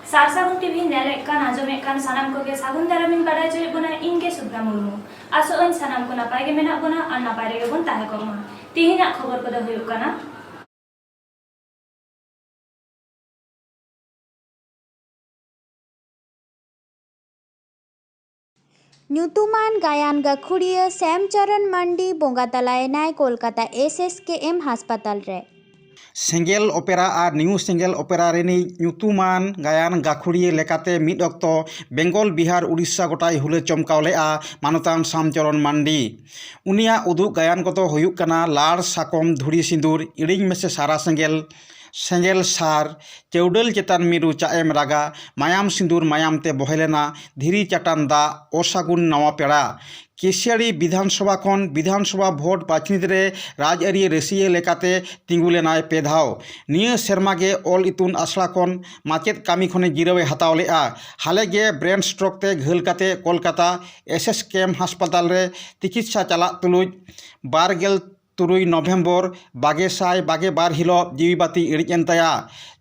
सार सागुन टीवी नेलेकान आजमे कान सानाम को के सागुन दारामिन बाडाय चोय बोना इनके सुब्रा मुर्मू आसो अन सानाम को नापाय गे मेना बोना और नापाय रे बोन ताहे को मा तिहिना खबर को द हुयुक काना ᱧᱩᱛᱩᱢᱟᱱ ᱜᱟᱭᱟᱱ ᱜᱟᱹᱠᱷᱩᱲᱤᱭᱟᱹ ᱥᱮᱢᱪᱚᱨᱚᱱ ᱢᱟᱱᱰᱤ ᱵᱚᱸᱜᱟ ᱛᱟᱞᱟᱭᱮᱱᱟᱭ ᱠᱳᱞᱠᱟᱛᱟ SSKM ᱦᱟᱥᱯᱟᱛᱟᱞ ᱨᱮ। सेंगेल ओपेरा और न्यू सेंगेल ओपेरा रेनी ᱧᱩᱛᱩᱢᱟᱱ गायन गाखुड़िया लेकाते मिद अक्तो बेंगल बिहार उड़ीसा गोटाय हुले चमकाव लेआ मानतान श्यामचरण मांडी उनिया उदुग गायन को तो हुयुक कना लाड़ साकम धुड़ी सिंदूर इड़िंग मेसे सारा सेंगेल सेंगेल सार चौडल चेतान मिरु चाएम रागा मायाम सिंदूर मायाम ते बहेलेना धीरी चटान दा असागुन नवा पेड़ा केसियाड़ी विधानसभा खन विधानसभा भोट बाछनित रे राजआरी रेसिया लेकाते तिंगुलेनाय पेधाव निया सेरमागे ऑल इतुन आसड़ा खन माचेद कामी खने जिरावे हताव लेआ हालेगे ब्रेन स्ट्रोक ते घायल काते कोलकाता SSKM हास्पाताल रे चिकित्सा चला तुलुज 12 नवेम्बर 2022 हिलो जीवी बाती इड़िजन ताया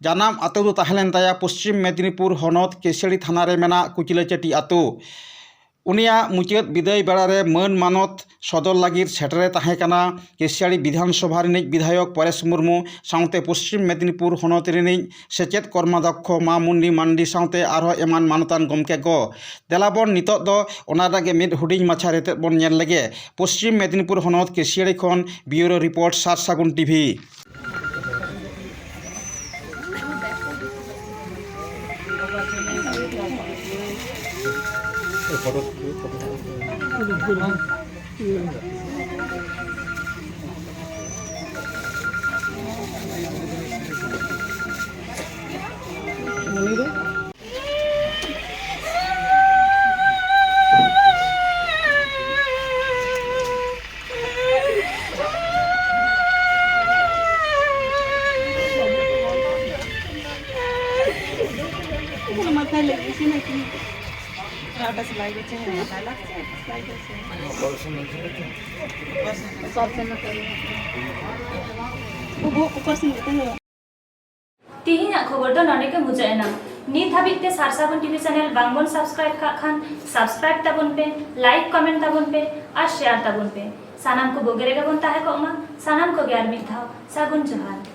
जानाम आतो दो ताहेलेन ताया पश्चिम मेदिनीपुर हनत केसियाड़ी थाना रे मेना कुचिलाचाटी आतो उनिया मुचाद विदाय बेड़ारे मान मानत सदर लागिर सेटरे ताहेकाना केसियाड़ी विधानसभा रिनिज विधायक परेश मुर्मू साउते पश्चिम मेदिनीपुर हनत रिनिज सेचेद कर्माध्यक्ष मा मुंडी मांडी साउते आरो एमान मानतान गमके को देलाबन नितक दो ओनारागे मिद हुडिंग माछा रेतेद बन नेल लेगे पश्चिम मेदिनीपुर हनत केसियाड़ी खन ब्यूरो रिपोर्ट सार सागुन टीवी। तिहिना खबर दो नडे के मुजायना नित हाबिते सार सागुन टीवी चैनल बांगबन सब्सक्राइब का खान सब्सक्राइब ताबन पे लाइक कमेंट ताबन पे और शेयर ताबन पे सानाम को बोगेरे गबन ताहे को मा सानाम को ग्यार मिथाव सागुन जोहार।